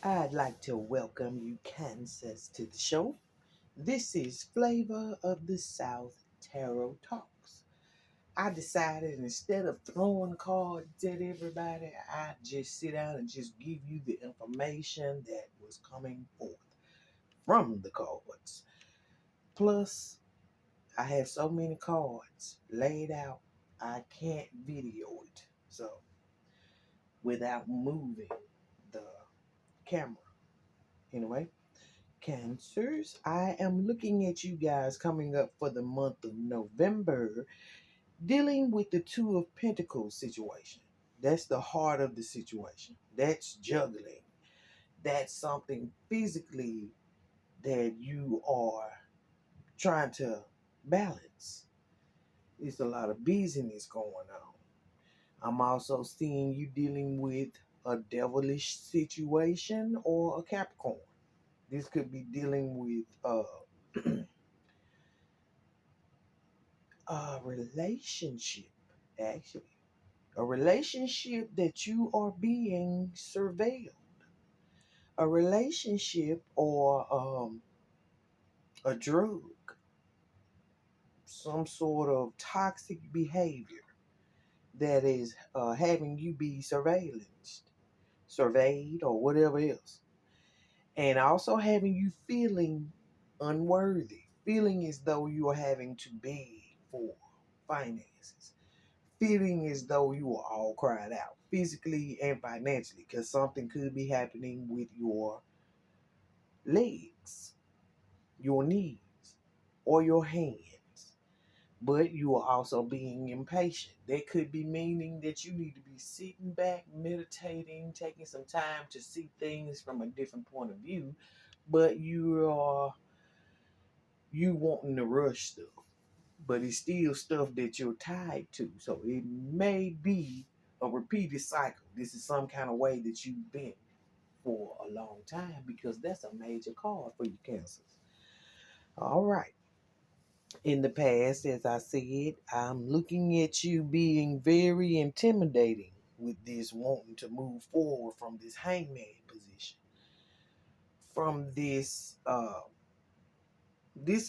I'd like to welcome you, Kansas, to the show. This is Flavor of the South Tarot Talks. I decided instead of throwing cards at everybody, I'd just sit down and just give you the information that was coming forth from the cards. Plus, I have so many cards laid out, I can't video it. So, without moving the camera. Anyway, Cancers, I am looking at you guys coming up for the month of November, dealing with the Two of Pentacles situation. That's the heart of the situation. That's juggling. That's something physically that you are trying to balance. There's a lot of busyness going on. I'm also seeing you dealing with a devilish situation or a Capricorn. This could be dealing with a relationship, actually. A relationship that you are being surveilled. A relationship or a drug. Some sort of toxic behavior that is having you be surveillanced, surveyed, or whatever else. And also having you feeling unworthy, feeling as though you are having to beg for finances, feeling as though you are all cried out, physically and financially, because something could be happening with your legs, your knees, or your hands. But you are also being impatient. That could be meaning that you need to be sitting back, meditating, taking some time to see things from a different point of view. But you wanting to rush stuff, but it's still stuff that you're tied to. So it may be a repeated cycle. This is some kind of way that you've been for a long time because that's a major card for you, cancers. All right. In the past, as I said, I'm looking at you being very intimidating with this wanting to move forward from this hangman position. From this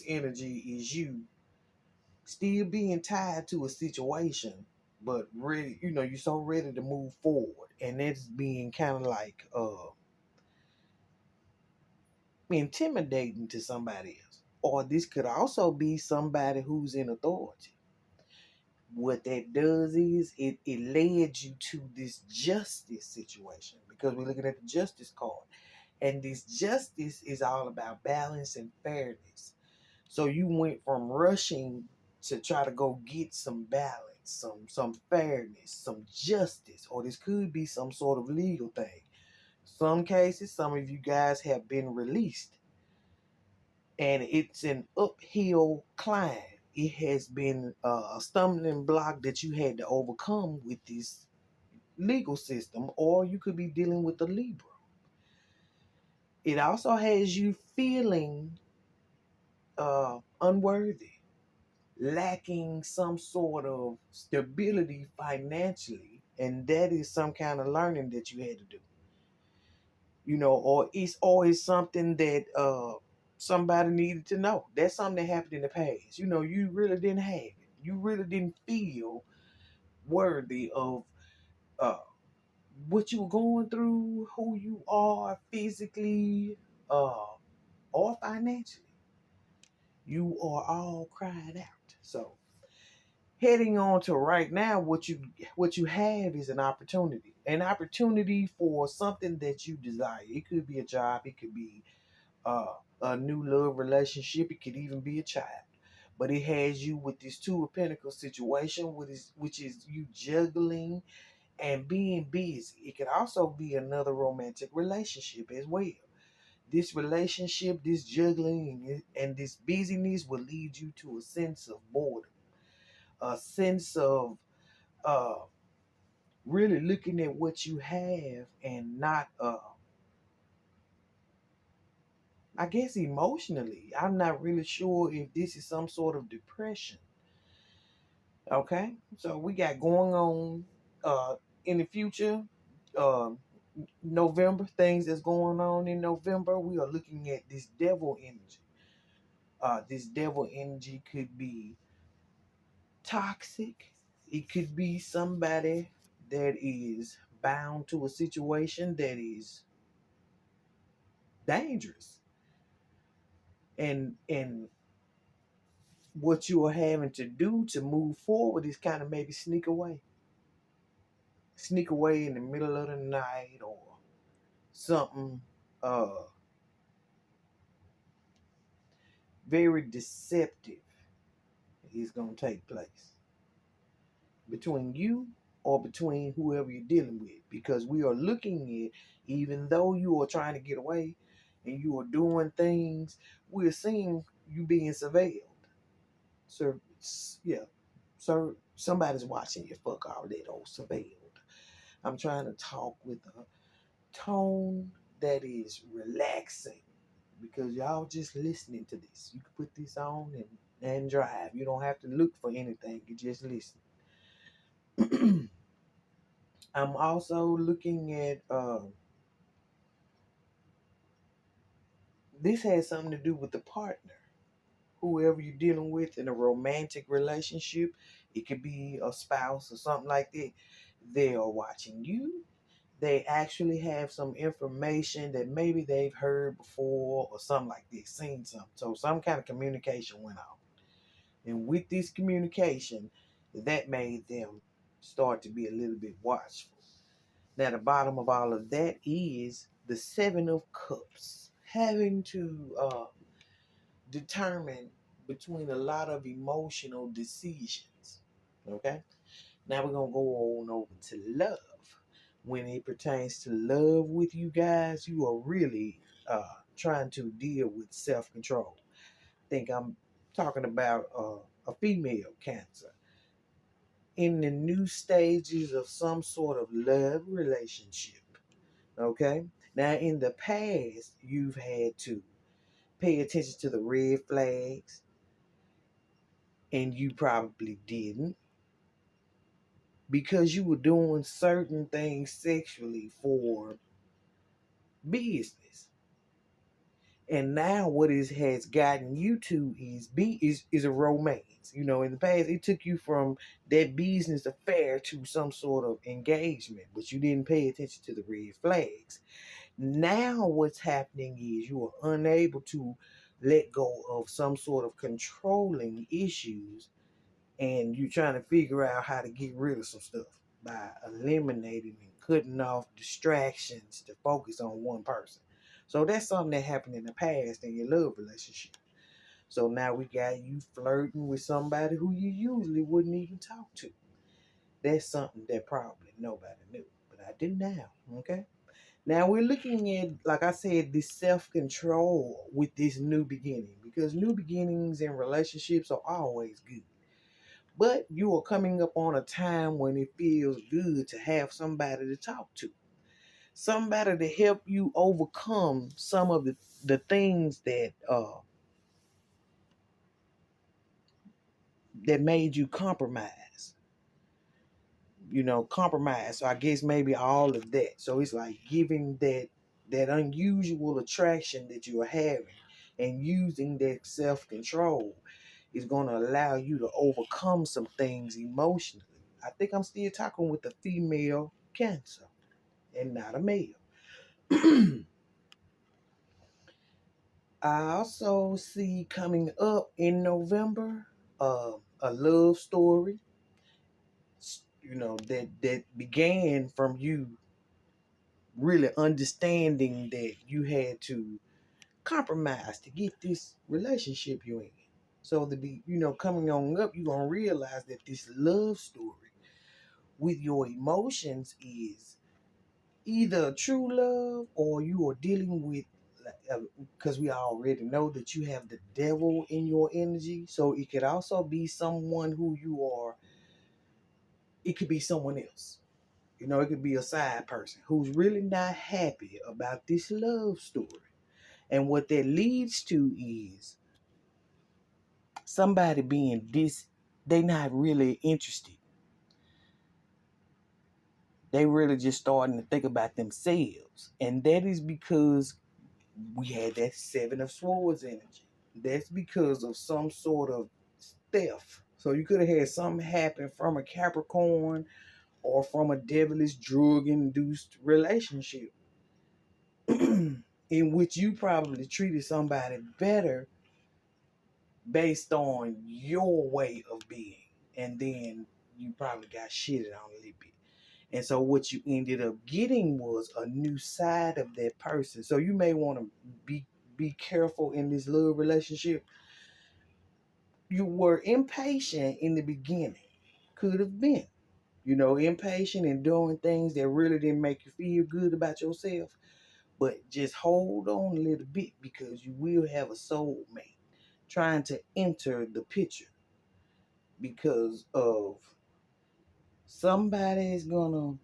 energy is you still being tied to a situation, but ready, you're so ready to move forward. And that's being kind of like intimidating to somebody else. Or this could also be somebody who's in authority. What that does is it led you to this justice situation because we're looking at the justice card. And this justice is all about balance and fairness. So you went from rushing to try to go get some balance, some fairness, some justice, or this could be some sort of legal thing. Some cases, some of you guys have been released, and it's an uphill climb. It has been a stumbling block that you had to overcome with this legal system, or you could be dealing with a Libra. It also has you feeling unworthy, lacking some sort of stability financially, and that is some kind of learning that you had to do. Or it's always something that somebody needed to know. That's something that happened in the past. You really didn't have it. You really didn't feel worthy of uh, what you were going through, who you are physically uh, or financially. You are all cried out. So heading on to right now, what you have is an opportunity for something that you desire. It could be a job, it could be a new love relationship, it could even be a child. But it has you with this Two of Pentacles situation, which is you juggling and being busy. It could also be another romantic relationship as well. This relationship, this juggling, and this busyness will lead you to a sense of boredom, a sense of uh, really looking at what you have and not, I guess, emotionally. I'm not really sure if this is some sort of depression. Okay, so we got going on in the future. November, things that's going on in November, we are looking at this devil energy. This devil energy could be toxic. It could be somebody that is bound to a situation that is dangerous. And what you are having to do to move forward is kind of maybe sneak away. Sneak away in the middle of the night or something uh very deceptive is going to take place between you or between whoever you're dealing with, because we are looking at, even though you are trying to get away and you are doing things, we're seeing you being surveilled. So yeah, so somebody's watching you. Fuck all that old surveilled. I'm trying to talk with a tone that is relaxing, because y'all just listening to this. You can put this on and drive. You don't have to look for anything. You just listen. I'm also looking at this has something to do with the partner, whoever you're dealing with in a romantic relationship. It could be a spouse or something like that. They are watching you. They actually have some information that maybe they've heard before or something like this, seen something. So some kind of communication went on. And with this communication, that made them start to be a little bit watchful. Now, the bottom of all of that is the Seven of Cups, having to determine between a lot of emotional decisions. Okay? Now, we're going to go on over to love. When it pertains to love with you guys, you are really trying to deal with self control. I think I'm talking about a female Cancer in the new stages of some sort of love relationship. Okay. Now, in the past, you've had to pay attention to the red flags, and you probably didn't, because you were doing certain things sexually for business. And now, what it has gotten you to is a romance. You know, in the past, it took you from that business affair to some sort of engagement, but you didn't pay attention to the red flags. Now what's happening is you are unable to let go of some sort of controlling issues, and you're trying to figure out how to get rid of some stuff by eliminating and cutting off distractions to focus on one person. So that's something that happened in the past in your love relationship. So now we got you flirting with somebody who you usually wouldn't even talk to. That's something that probably nobody knew, but I do now. Okay. Now we're looking at, like I said, this self-control with this new beginning, because new beginnings in relationships are always good. But you are coming up on a time when it feels good to have somebody to talk to, somebody to help you overcome some of the things that made you compromise. Compromise. So I guess maybe all of that. So it's like giving that unusual attraction that you're having and using that self-control is going to allow you to overcome some things emotionally. I think I'm still talking with a female Cancer and not a male. I also see coming up in November a love story, that began from you really understanding that you had to compromise to get this relationship you're in. So to be, coming on up, you're gonna realize that this love story with your emotions is either true love, or you are dealing with, because we already know that you have the devil in your energy. So it could also be someone who you are, it could be someone else. It could be a side person who's really not happy about this love story. And what that leads to is somebody being they not really interested. They really just starting to think about themselves. And that is because we had that Seven of Swords energy. That's because of some sort of theft. So you could have had something happen from a Capricorn or from a devilish drug induced relationship in which you probably treated somebody better based on your way of being. And then you probably got shitted on a little bit. And so what you ended up getting was a new side of that person. So you may want to be careful in this love relationship. You were impatient in the beginning. Could have been. Impatient and doing things that really didn't make you feel good about yourself. But just hold on a little bit because you will have a soulmate trying to enter the picture because of somebody is gonna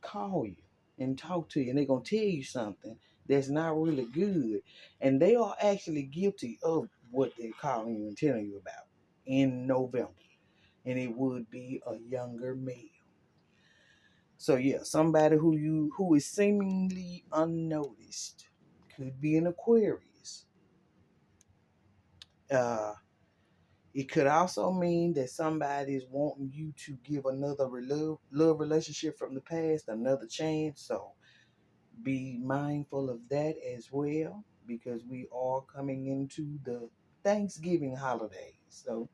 call you and talk to you, and they're gonna tell you something that's not really good, and they are actually guilty of what they're calling you and telling you about in November, and it would be a younger male. So yeah, somebody who is seemingly unnoticed. Could be an Aquarius. uh It could also mean that somebody is wanting you to give another love relationship from the past another chance. So be mindful of that as well because we are coming into the Thanksgiving holidays. So,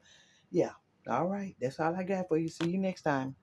yeah. All right. That's all I got for you. See you next time.